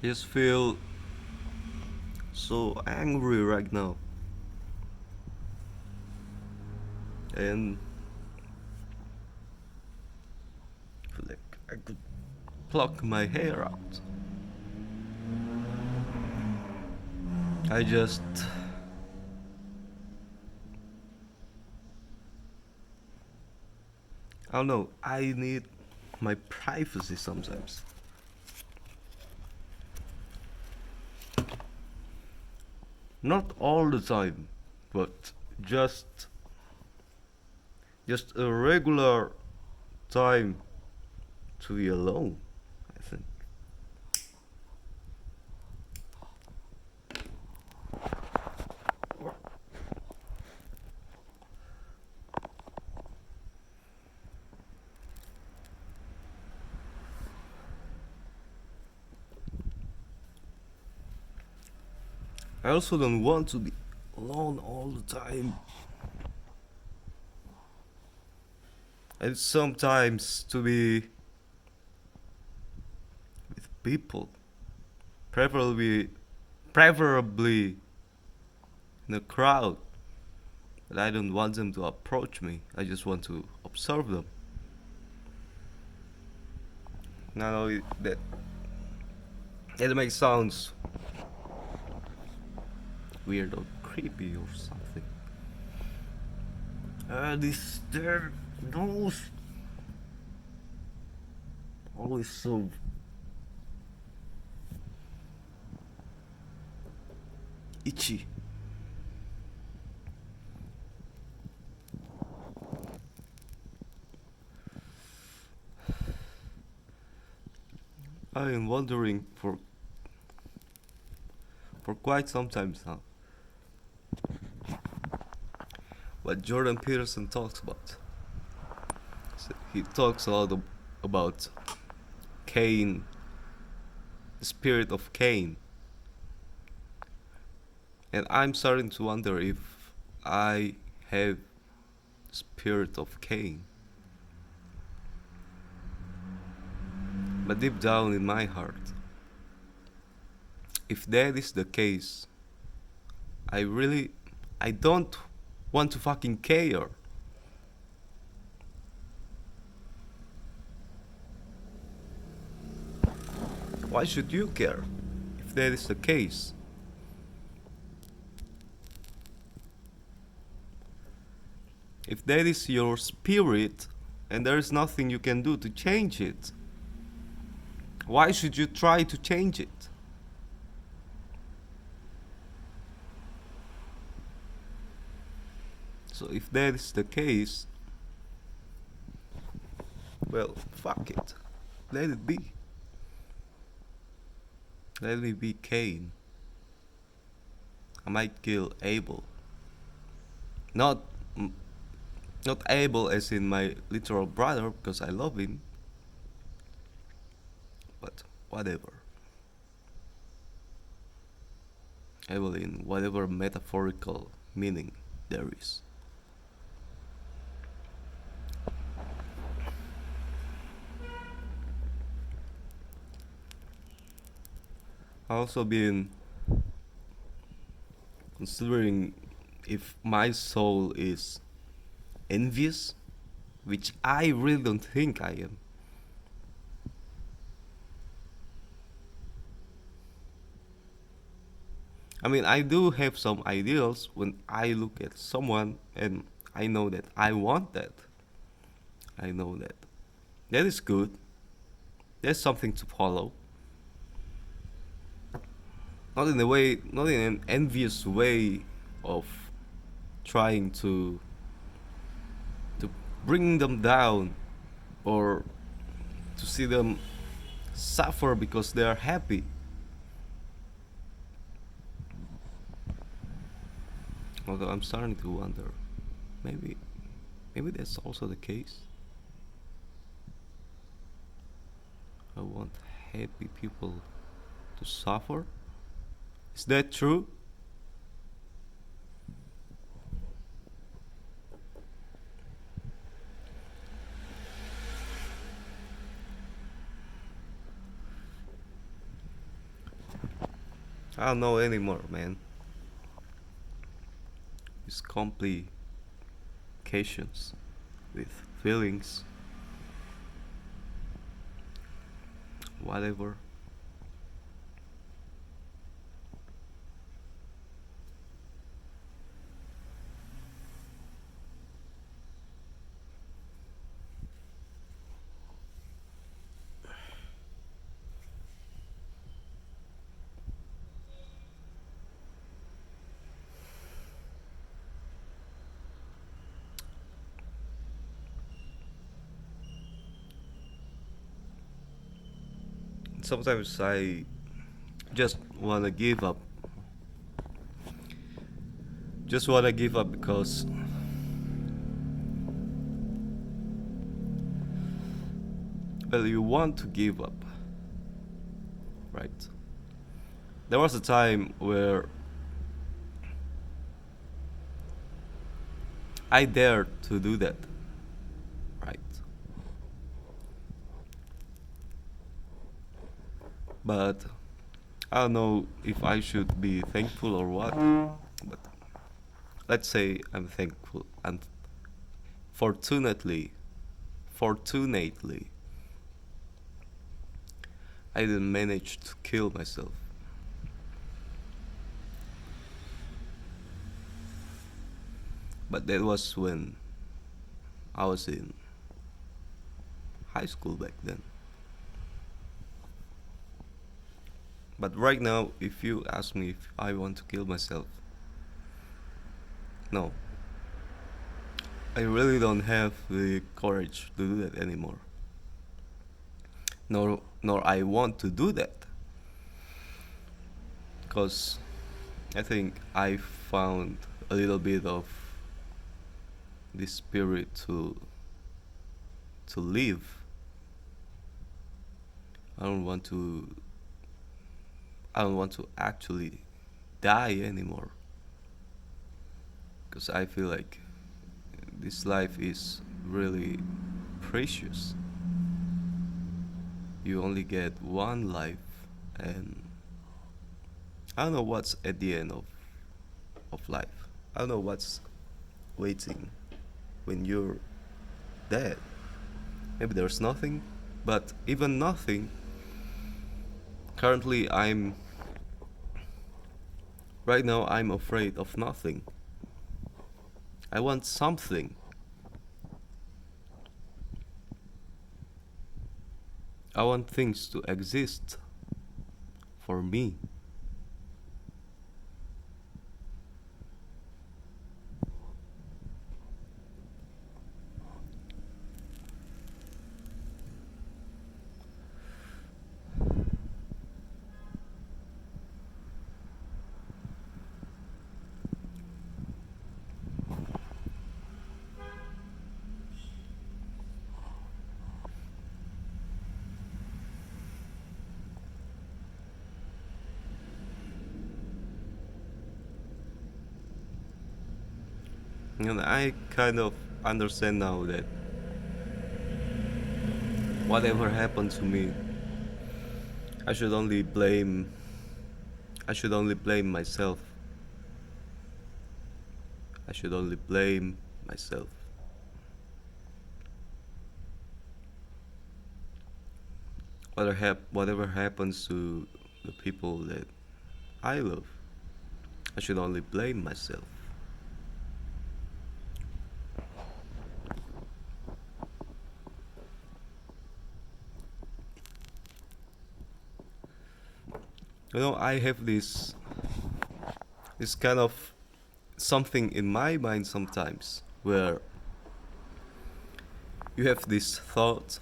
I just feel so angry right now, and feel like I could pluck my hair out. I just, I don't know. I need my privacy sometimes. Not all the time, but just, just a regular time to be alone. I think. I also don't want to be alone all the time. And sometimes to be with people, preferably, preferably in a crowd. But I don't want them to approach me. I just want to observe them. Now that makes sounds weird or creepy or something. This their nose always so itchy. I am wondering for quite some time now what Jordan Peterson talks about. So he talks a lot about Cain, the spirit of Cain, and I'm starting to wonder if I have the spirit of Cain. But deep down in my heart, if that is the case, I really, I don't want to fucking care. Why should you care if that is the case? If that is your spirit and there is nothing you can do to change it, why should you try to change it? So if that is the case, well, fuck it. Let it be. Let me be Cain. I might kill Abel. Not not Abel as in my literal brother because I love him, but whatever. Abel in whatever metaphorical meaning there is. I also been considering if my soul is envious, which I really don't think I am. I mean, I do have some ideals when I look at someone and I know that I want that. I know that. That is good. There's something to follow. Not in a way, not in an envious way of trying to bring them down or to see them suffer because they are happy. Although I'm starting to wonder, maybe, maybe that's also the case. I want happy people to suffer. Is that true? I don't know anymore, man. It's complications with feelings, whatever. Sometimes I just wanna give up. Just wanna give up because, well, you want to give up, right? There was a time where I dared to do that, right? But I don't know if I should be thankful or what. But let's say I'm thankful, and fortunately, fortunately, I didn't manage to kill myself. But that was when I was in high school back then. But right now, if you ask me if I want to kill myself, no. I really don't have the courage to do that anymore. Nor I want to do that. Because I think I found a little bit of this spirit to live. I don't want to I don't want to actually die anymore. Because I feel like this life is really precious. You only get one life, and I don't know what's at the end of life. I don't know what's waiting when you're dead. Maybe there's nothing, but even nothing. Currently, right now, I'm afraid of nothing. I want something. I want things to exist for me. And I kind of understand now that whatever happened to me, I should only blame I should only blame myself. I should only blame myself. Whatever happens to the people that I love, I should only blame myself. I have this kind of something in my mind sometimes where you have this thought,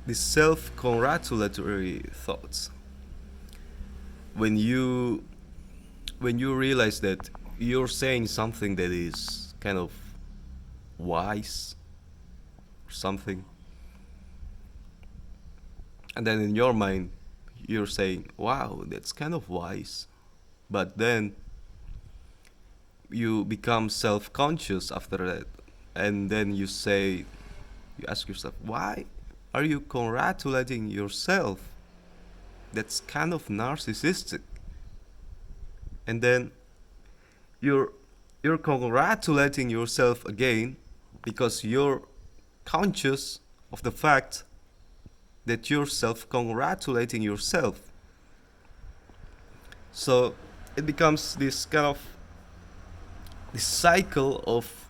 this self-congratulatory thoughts. When you realize that you're saying something that is kind of wise or something, and then in your mind you're saying, "Wow, that's kind of wise," but then you become self-conscious after that, and then you ask yourself, why are you congratulating yourself? That's kind of narcissistic. and then you're you're congratulating yourself again because you're conscious of the fact that you're self congratulating yourself. So it becomes this cycle of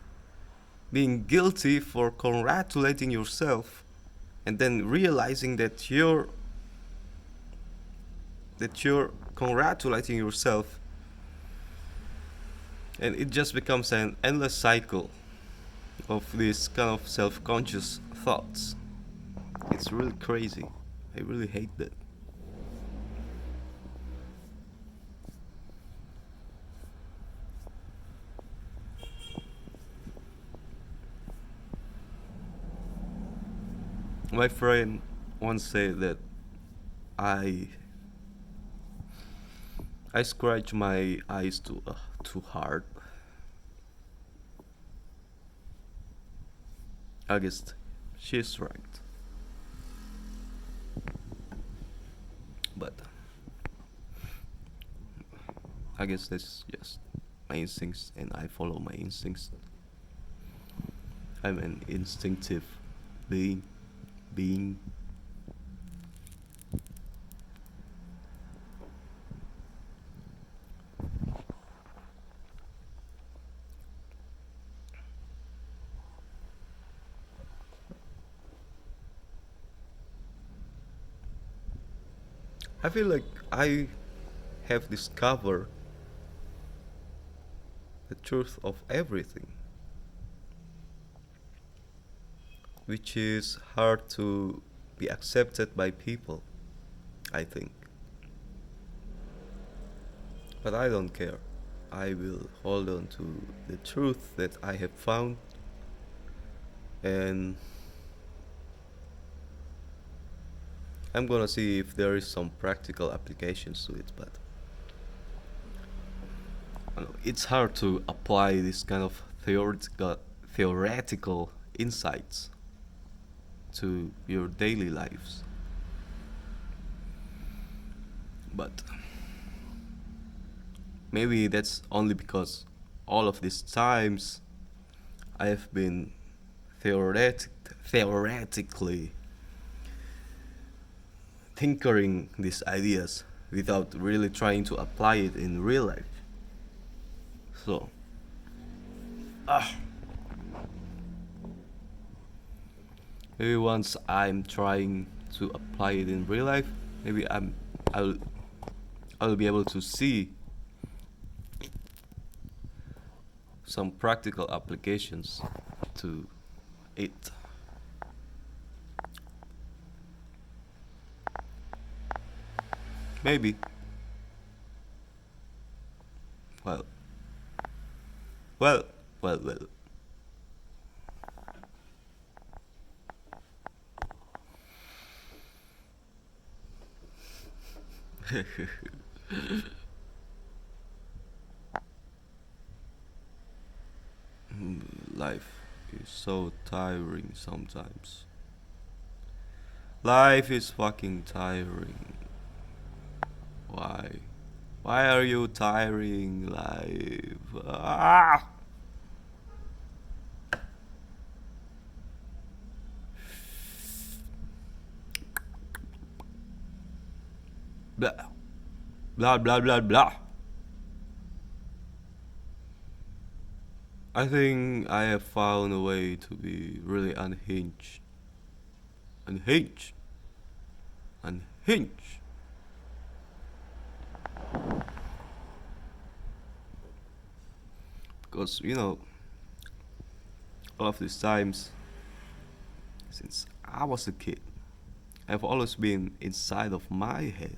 being guilty for congratulating yourself and then realizing that you're congratulating yourself, and it just becomes an endless cycle of these kind of self-conscious thoughts. It's really crazy. I really hate that. My friend once said that I I scratch my eyes too hard. I guess she's right, but I guess that's just my instincts, and I follow my instincts. I'm an instinctive being. Being. I feel like I have discovered the truth of everything, which is hard to be accepted by people, I think. But I don't care. I will hold on to the truth that I have found, and I'm gonna see if there is some practical applications to it. But it's hard to apply this kind of theoretical insights to your daily lives. But maybe that's only because all of these times I have been theoretically tinkering these ideas without really trying to apply it in real life. So, ah, maybe once I'm trying to apply it in real life, maybe I'll I'll be able to see some practical applications to it. Maybe. Well, well, well. Life is so tiring sometimes. Life is fucking tiring. Why? Why are you tiring life? Ah! Blah. Blah blah blah blah. I think I have found a way to be really unhinged. Unhinged. Unhinged. Because, all of these times, since I was a kid, I've always been inside of my head.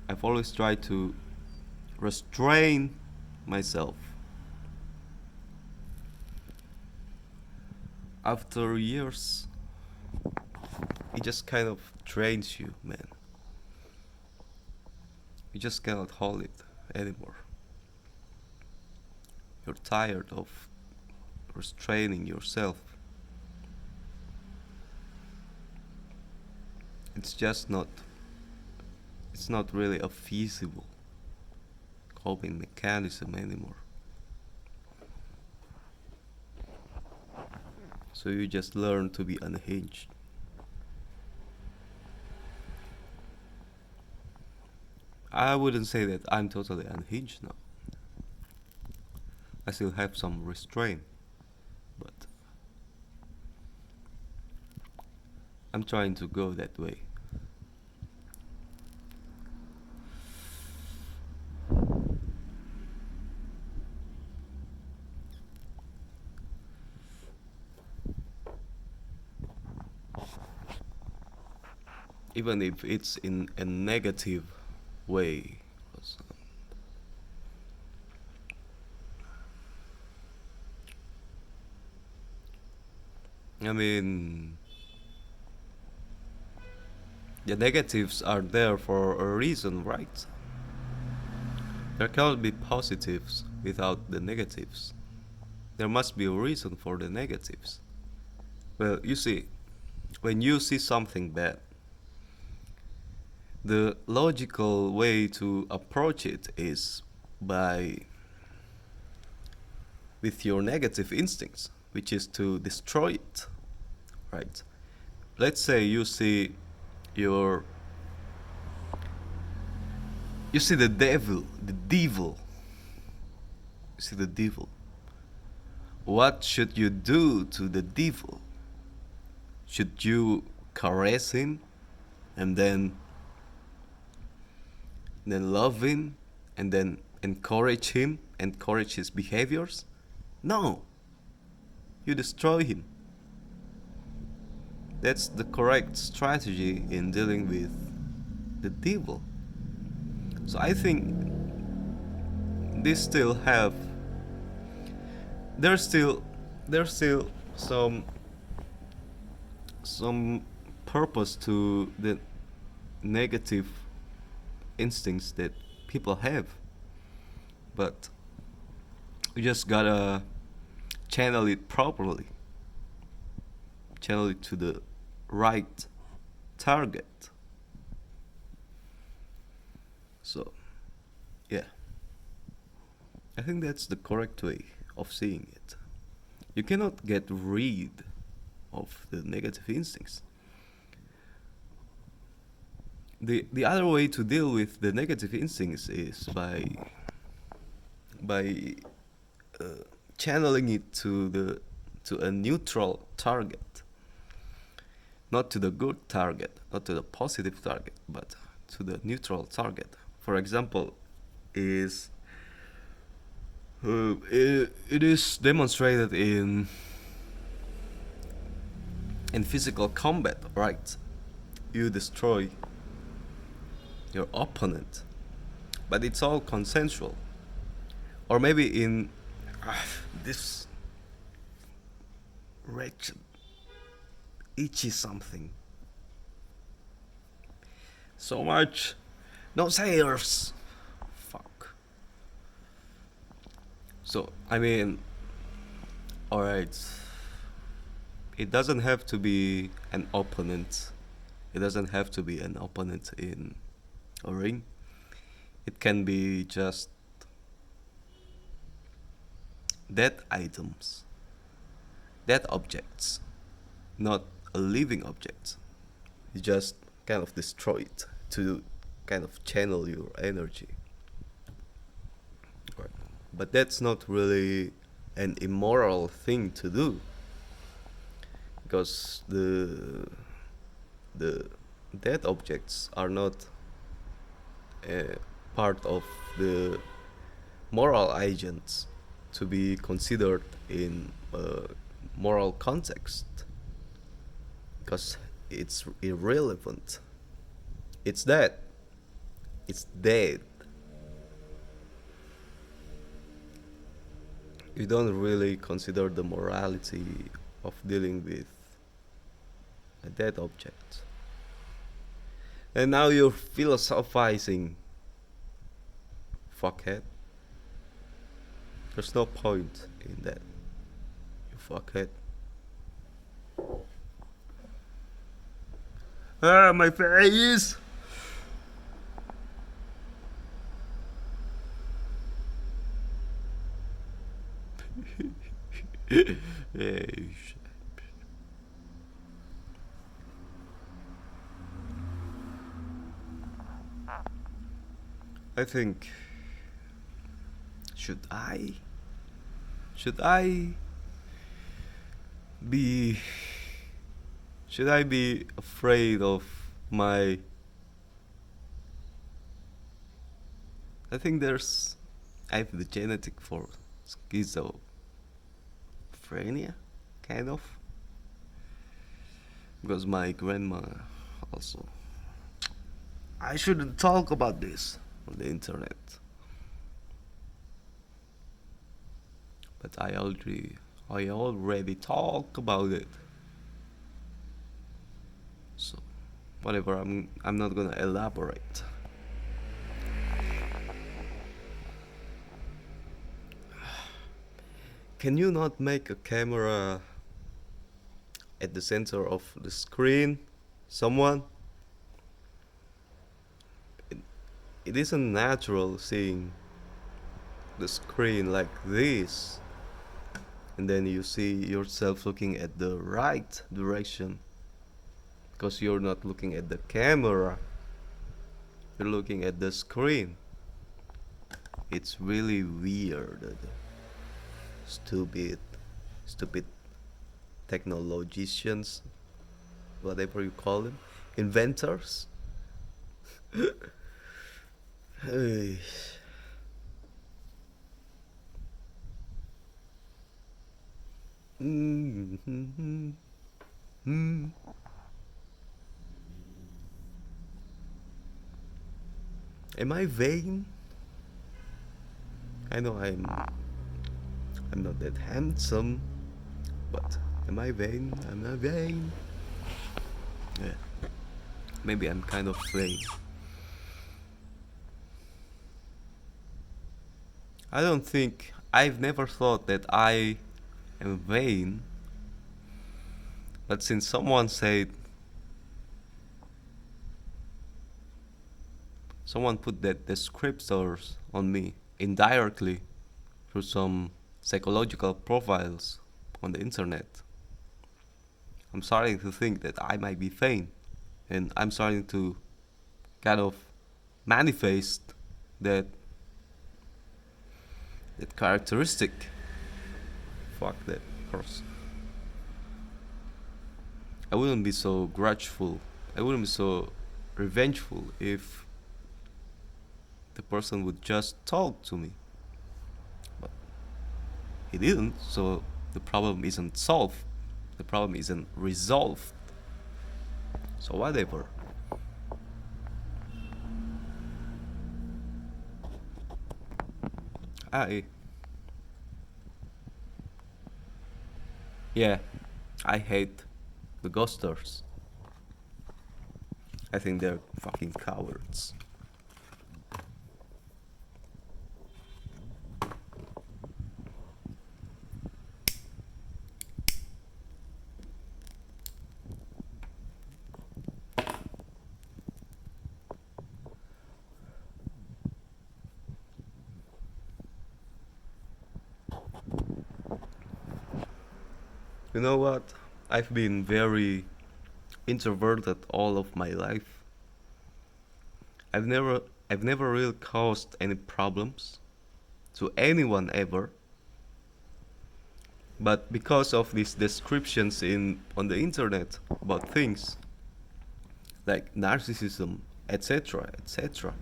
I've always tried to restrain myself. After years, it just kind of drains you, man. You just cannot hold it anymore. You're tired of restraining yourself. It's just not it's not really a feasible coping mechanism anymore. So you just learn to be unhinged. I wouldn't say that I'm totally unhinged now. I still have some restraint, but I'm trying to go that way. Even if it's in a negative way. 'Cause, I mean, the negatives are there for a reason, right? There cannot be positives without the negatives. There must be a reason for the negatives. Well, you see, when you see something bad, the logical way to approach it is by with your negative instincts, which is to destroy it, right? Let's say your you see the devil. You see the devil. What should you do to the devil? Should you caress him and then love him and then encourage his behaviors? No. You destroy him. That's the correct strategy in dealing with the devil. So I think they still have there's still some purpose to the negative instincts that people have, but you just gotta channel it properly, channel it to the right target. So yeah, I think that's the correct way of seeing it. You cannot get rid of the negative instincts. The other way to deal with the negative instincts is by channeling it to a neutral target, not to the good target, not to the positive target, but to the neutral target. For example, is it is demonstrated in physical combat, right? You destroy your opponent, but it's all consensual. Or maybe in this wretched, itchy something. So much. No sayers. Fuck. So, I mean, alright. It doesn't have to be an opponent. It doesn't have to be an opponent in a ring. It can be just dead items, dead objects, not a living object. You just kind of destroy it to kind of channel your energy. Right. But that's not really an immoral thing to do, because the dead objects are not part of the moral agents to be considered in a moral context, because it's irrelevant. It's dead. It's dead. You don't really consider the morality of dealing with a dead object. And now you're philosophizing, fuckhead. There's no point in that, you fuckhead. Ah, my face! Yeah, I think should I should I be should I be afraid of my I think I have the genetic for schizophrenia kind of because my grandma also I shouldn't talk about this on the internet, but I already talk about it. So whatever, I'm not gonna elaborate. Can you not make a camera at the center of the screen? Someone? It, it isn't natural seeing the screen like this, and then you see yourself looking at the right direction because you're not looking at the camera, you're looking at the screen. It's really weird. Stupid, stupid technologicians, whatever you call them, inventors. Hey. Mm-hmm. Mm. Am I vain? I know I'm not that handsome, but am I vain? I'm not vain. Yeah, maybe I'm kind of vain. I don't think I've never thought that I am vain, but since someone put that descriptors on me indirectly through some psychological profiles on the internet, I'm starting to think that I might be vain, and I'm starting to kind of manifest that that characteristic. Fuck that course. I wouldn't be so grudgeful. I wouldn't be so revengeful if the person would just talk to me. But he didn't, so the problem isn't solved. The problem isn't resolved. So whatever. I yeah, I hate the ghosters. I think they're fucking cowards. You know what? I've been very introverted all of my life. I've never I've never really caused any problems to anyone ever. But because of these descriptions in on the internet about things like narcissism, etc., etc.,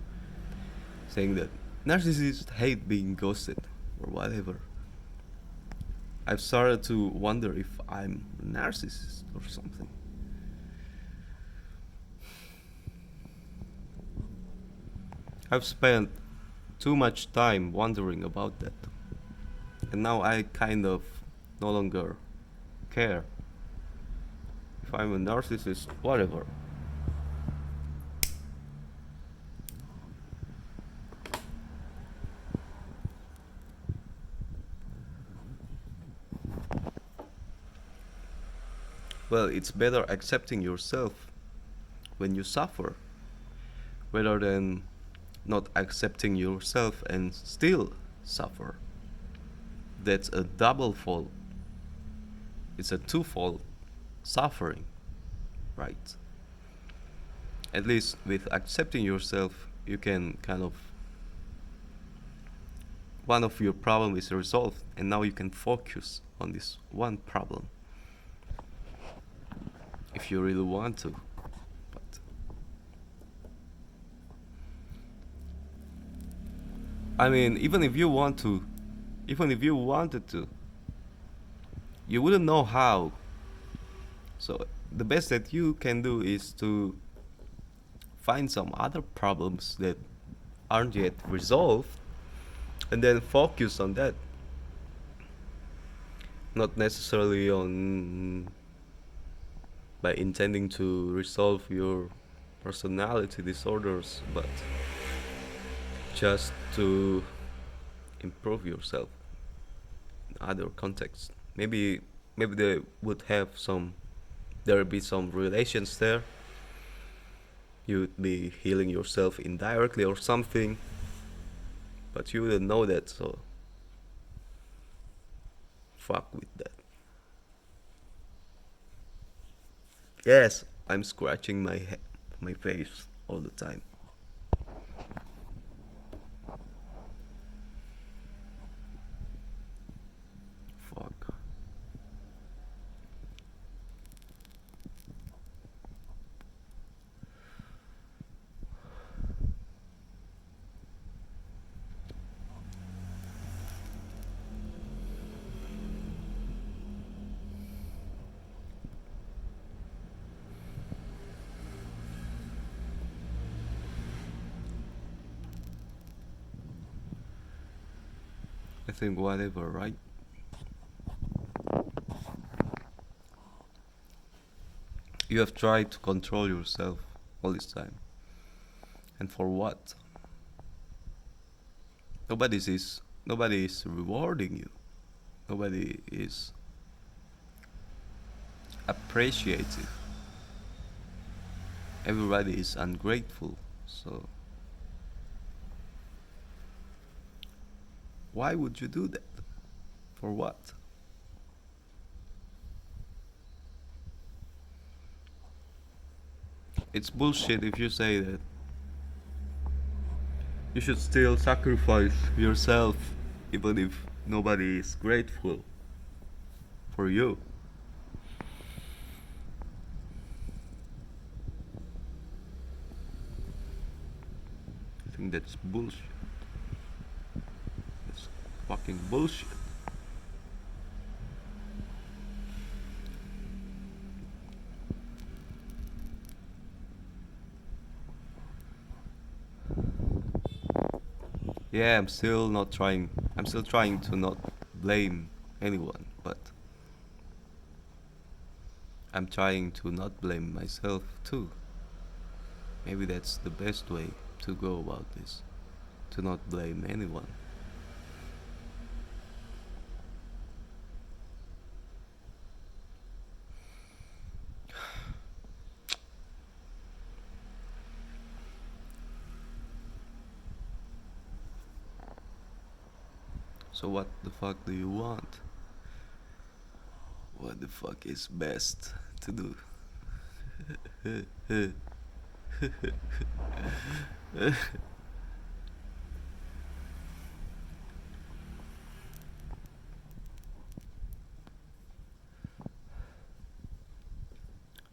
saying that narcissists hate being ghosted or whatever, I've started to wonder if I'm a narcissist or something. I've spent too much time wondering about that, and now I kind of no longer care if I'm a narcissist, whatever. Well, it's better accepting yourself when you suffer rather than not accepting yourself and still suffer. That's a double fold. It's a twofold suffering, right? At least with accepting yourself, you can kind of, one of your problem is resolved, and now you can focus on this one problem if you really want to. But I mean, even if you want to, even if you wanted to, you wouldn't know how. So the best that you can do is to find some other problems that aren't yet resolved and then focus on that. Not necessarily on by intending to resolve your personality disorders, but just to improve yourself in other contexts. Maybe they would have some, there would be some relations there. You would be healing yourself indirectly or something, but you wouldn't know that, so fuck with that. Yes, I'm scratching my face all the time. Fuck. I think whatever, right? You have tried to control yourself all this time. And for what? Nobody is rewarding you. Nobody is appreciative. Everybody is ungrateful. So why would you do that? For what? It's bullshit if you say that. You should still sacrifice yourself even if nobody is grateful for you. I think that's bullshit. It's fucking bullshit. Yeah, I'm still trying to not blame anyone, but I'm trying to not blame myself too. Maybe that's the best way to go about this, to not blame anyone. So what the fuck do you want? What the fuck is best to do?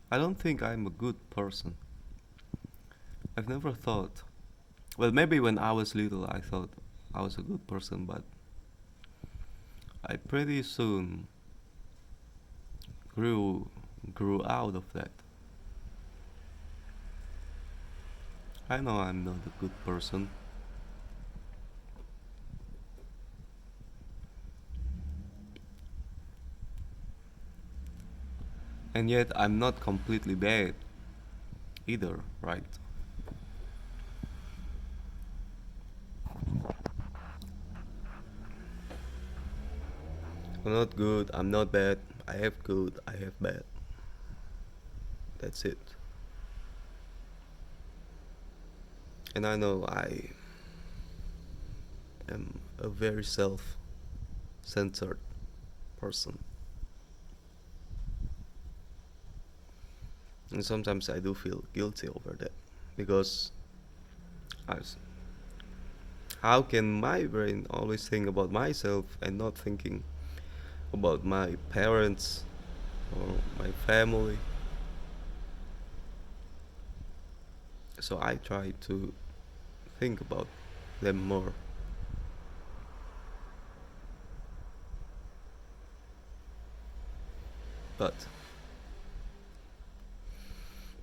I don't think I'm a good person. I've never thought. Well, maybe when I was little I thought I was a good person, but I pretty soon grew grew out of that. I know I'm not a good person, and yet I'm not completely bad either, right? I'm not good, I'm not bad. I have good, I have bad. That's it. And I know I am a very centered person. And sometimes I do feel guilty over that because I s- how can my brain always think about myself and not thinking about my parents or my family? So I try to think about them more. But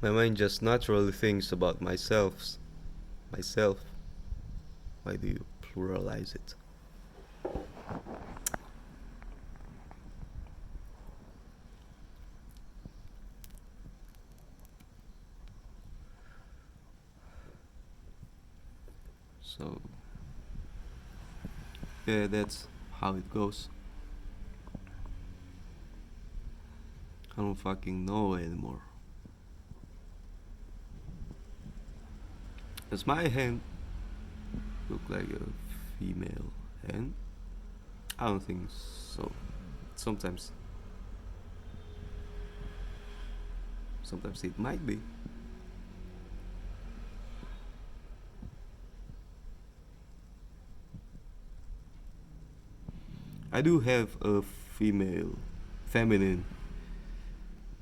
my mind just naturally thinks about myself. Why do you pluralize it? So yeah, that's how it goes. I don't fucking know anymore. Does my hand look like a female hand? I don't think so. Sometimes, sometimes it might be. I do have a feminine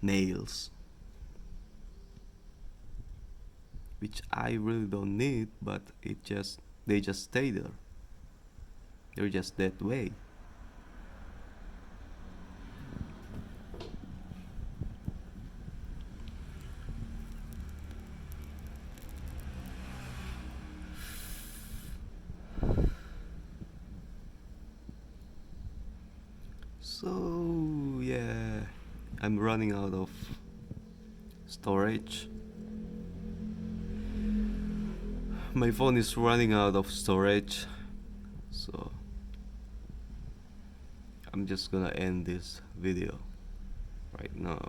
nails, which I really don't need, but they just stay there. They're just that way. So yeah, I'm running out of storage. My phone is running out of storage, so I'm just gonna end this video right now.